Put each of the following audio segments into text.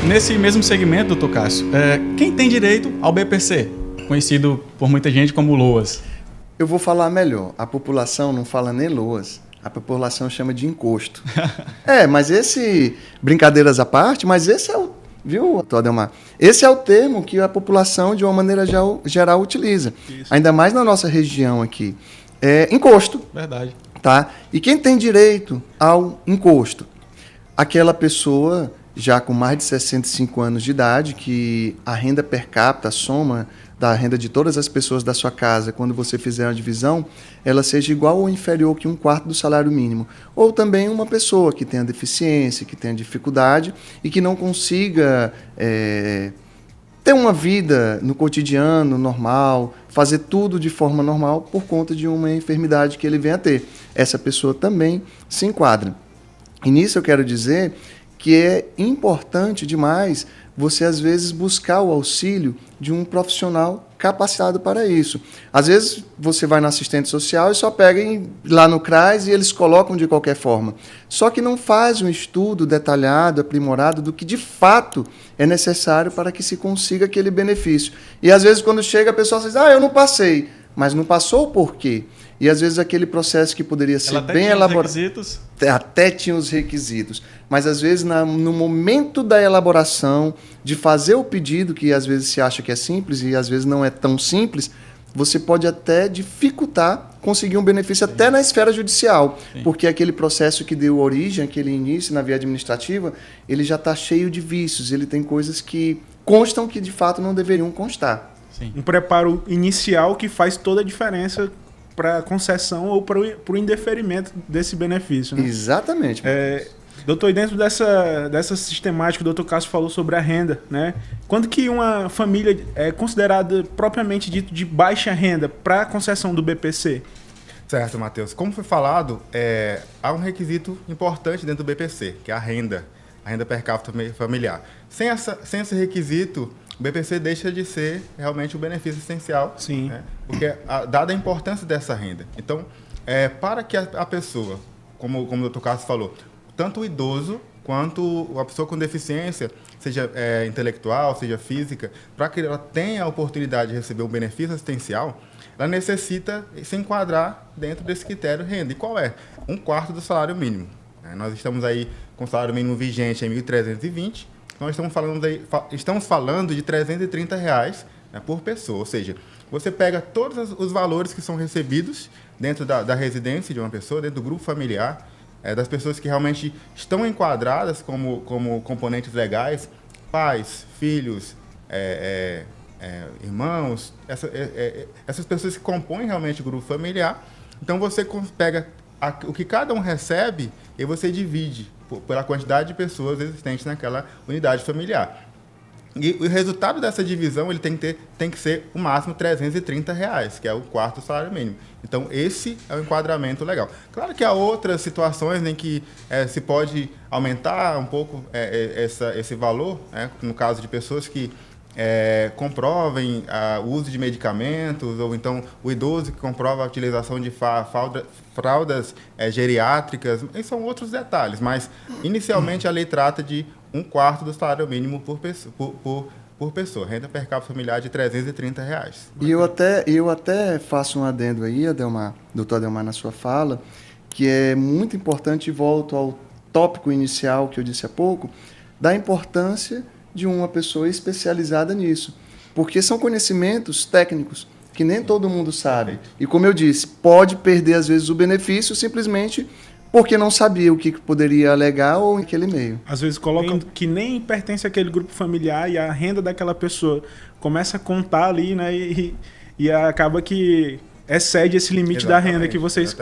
nesse mesmo segmento, doutor Cássio, quem tem direito ao BPC, conhecido por muita gente como LOAS? Eu vou falar melhor. A população não fala nem LOAS. A população chama de encosto. Mas brincadeiras à parte, mas esse é o... Viu, Ademar? Esse é o termo que a população, de uma maneira geral, utiliza. Isso. Ainda mais na nossa região aqui. É encosto. Verdade. Tá? E quem tem direito ao encosto? Aquela pessoa já com mais de 65 anos de idade, que a renda per capita, a soma da renda de todas as pessoas da sua casa, quando você fizer a divisão, ela seja igual ou inferior que 1/4 do salário mínimo. Ou também uma pessoa que tenha deficiência, que tenha dificuldade e que não consiga ter uma vida no cotidiano normal, fazer tudo de forma normal por conta de uma enfermidade que ele venha a ter. Essa pessoa também se enquadra. E nisso eu quero dizer que é importante demais você, às vezes, buscar o auxílio de um profissional capacitado para isso. Às vezes, você vai na assistente social e só pega lá no CRAS e eles colocam de qualquer forma. Só que não faz um estudo detalhado, aprimorado, do que, de fato, é necessário para que se consiga aquele benefício. E, às vezes, quando chega, a pessoa diz, eu não passei. Mas não passou por quê? E, às vezes, aquele processo que poderia ser bem elaborado... Até tinha os requisitos. Mas, às vezes, no momento da elaboração, de fazer o pedido, que às vezes se acha que é simples e às vezes não é tão simples, você pode até dificultar conseguir um benefício. Sim. Até na esfera judicial. Sim. Porque aquele processo que deu origem, aquele início na via administrativa, ele já está cheio de vícios. Ele tem coisas que constam que, de fato, não deveriam constar. Sim. Um preparo inicial que faz toda a diferença para a concessão ou para o indeferimento desse benefício. Né? Exatamente. Doutor, e dentro dessa sistemática, o doutor Cássio falou sobre a renda, né? Quando que uma família é considerada propriamente dito de baixa renda para a concessão do BPC? Certo, Matheus. Como foi falado, há um requisito importante dentro do BPC, que é a renda per capita familiar. Sem esse requisito, o BPC deixa de ser realmente um benefício essencial. Sim. Né? Porque, dada a importância dessa renda. Então, para que a pessoa, como o doutor Cássio falou, tanto o idoso quanto a pessoa com deficiência, seja intelectual, seja física, para que ela tenha a oportunidade de receber um benefício assistencial, ela necessita se enquadrar dentro desse critério de renda. E qual é? 1/4 do salário mínimo. Nós estamos aí com o salário mínimo vigente em 1.320, nós estamos falando de R$330 por pessoa. Ou seja, você pega todos os valores que são recebidos dentro da residência de uma pessoa, dentro do grupo familiar, das pessoas que realmente estão enquadradas como componentes legais, pais, filhos, irmãos, essas pessoas que compõem realmente o grupo familiar. Então, você pega o que cada um recebe e você divide pela quantidade de pessoas existentes naquela unidade familiar. E o resultado dessa divisão ele tem que ser o máximo R$330, que é o 1/4 do salário mínimo. Então, esse é o enquadramento legal. Claro que há outras situações em que se pode aumentar um pouco esse valor, né? No caso de pessoas que comprovem o uso de medicamentos, ou então o idoso que comprova a utilização de fraldas geriátricas, e são outros detalhes, mas inicialmente a lei trata de 1/4 do salário mínimo por pessoa, renda per capita familiar de R$330. E eu até faço um adendo aí, doutor Adelmar, na sua fala, que é muito importante, e volto ao tópico inicial que eu disse há pouco, da importância de uma pessoa especializada nisso. Porque são conhecimentos técnicos que nem todo mundo sabe. E, como eu disse, pode perder, às vezes, o benefício simplesmente porque não sabia o que poderia alegar ou naquele meio. Às vezes colocam que nem pertence àquele grupo familiar e a renda daquela pessoa começa a contar ali, né? E acaba que excede esse limite da renda que vocês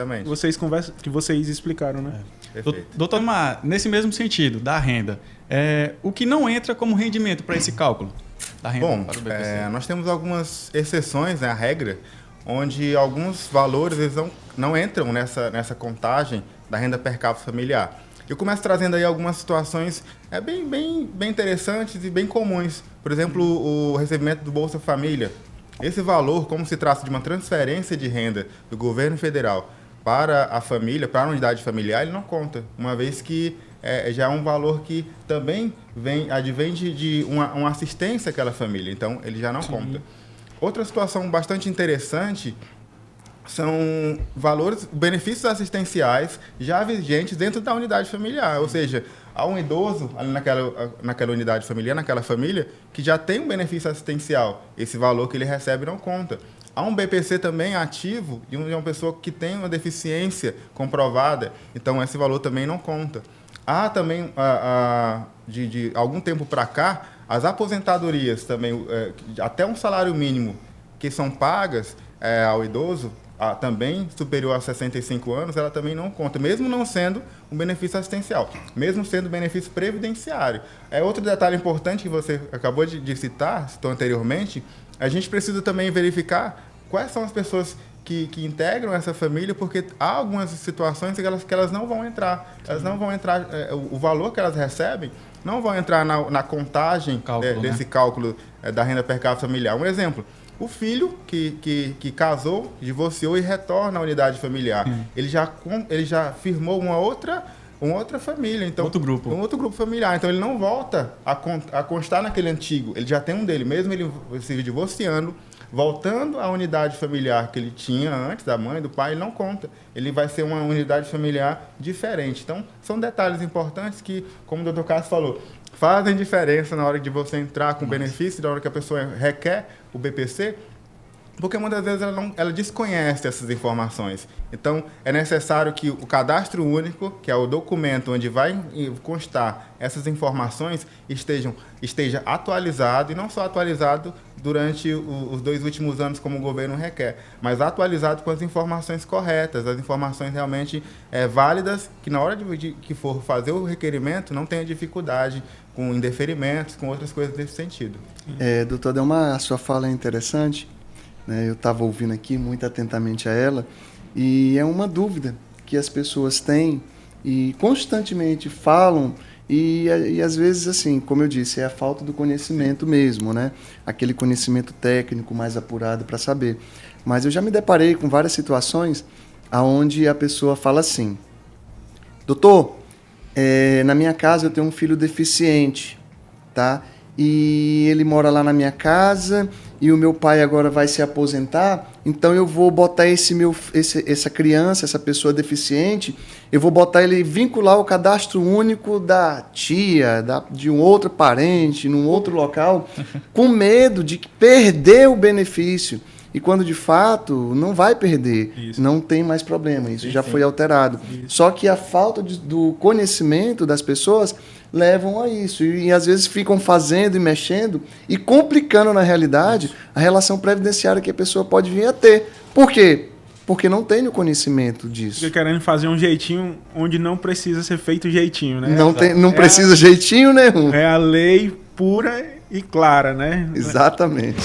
explicaram, né? Doutor Mar, nesse mesmo sentido, da renda, o que não entra como rendimento para esse cálculo da renda? Bom, para o BPC? Nós temos algumas exceções, né, à regra, onde alguns valores eles não entram nessa contagem da renda per capita familiar. Eu começo trazendo aí algumas situações bem interessantes e bem comuns. Por exemplo, o recebimento do Bolsa Família. Esse valor, como se trata de uma transferência de renda do governo federal para a família, para a unidade familiar, ele não conta, uma vez que já é um valor que também advém de uma assistência àquela família. Então, ele já não conta. Outra situação bastante interessante são benefícios assistenciais já vigentes dentro da unidade familiar. Ou seja, há um idoso ali naquela unidade familiar, naquela família, que já tem um benefício assistencial. Esse valor que ele recebe não conta. Há um BPC também ativo de uma pessoa que tem uma deficiência comprovada, então esse valor também não conta. Há também, de algum tempo para cá, as aposentadorias também, até um salário mínimo, que são pagas ao idoso, também superior a 65 anos, ela também não conta, mesmo não sendo um benefício assistencial, mesmo sendo benefício previdenciário. Outro detalhe importante que você acabou de citou anteriormente, a gente precisa também verificar quais são as pessoas que integram essa família, porque há algumas situações que elas não vão entrar. Elas não vão entrar, o valor que elas recebem não vão entrar na contagem desse cálculo da renda per capita familiar. Um exemplo, o filho que casou, divorciou e retorna à unidade familiar. Ele já firmou uma outra família. Então, um outro grupo familiar. Então, ele não volta a constar naquele antigo. Ele já tem um dele. Mesmo ele se divorciando, voltando à unidade familiar que ele tinha antes, da mãe, do pai, ele não conta. Ele vai ser uma unidade familiar diferente. Então, são detalhes importantes que, como o Dr. Cássio falou, fazem diferença na hora de você entrar com benefício, na hora que a pessoa requer o BPC, porque muitas vezes ela desconhece essas informações. Então, é necessário que o cadastro único, que é o documento onde vai constar essas informações, esteja atualizado, e não só atualizado durante os 2 últimos anos, como o governo requer, mas atualizado com as informações corretas, as informações realmente válidas, que na hora que for fazer o requerimento, não tenha dificuldade com indeferimentos, com outras coisas desse sentido. Doutor Adelmar, a sua fala é interessante. Eu estava ouvindo aqui muito atentamente a ela, e é uma dúvida que as pessoas têm e constantemente falam, e às vezes, assim, como eu disse, é a falta do conhecimento mesmo, né? Aquele conhecimento técnico mais apurado para saber. Mas eu já me deparei com várias situações onde a pessoa fala assim: doutor, na minha casa eu tenho um filho deficiente, tá? E ele mora lá na minha casa, e o meu pai agora vai se aposentar, então eu vou botar essa criança, essa pessoa deficiente, eu vou botar ele, vincular o cadastro único da tia, de um outro parente, num outro local, com medo de perder o benefício. E quando de fato não vai perder, não tem mais problema, isso já foi alterado. Só que a falta do conhecimento das pessoas levam a isso. E às vezes ficam fazendo e mexendo e complicando na realidade a relação previdenciária que a pessoa pode vir a ter. Por quê? Porque não tem o conhecimento disso. Fica querendo fazer um jeitinho onde não precisa ser feito jeitinho, né? Não precisa jeitinho nenhum. É a lei pura e clara, né? Exatamente.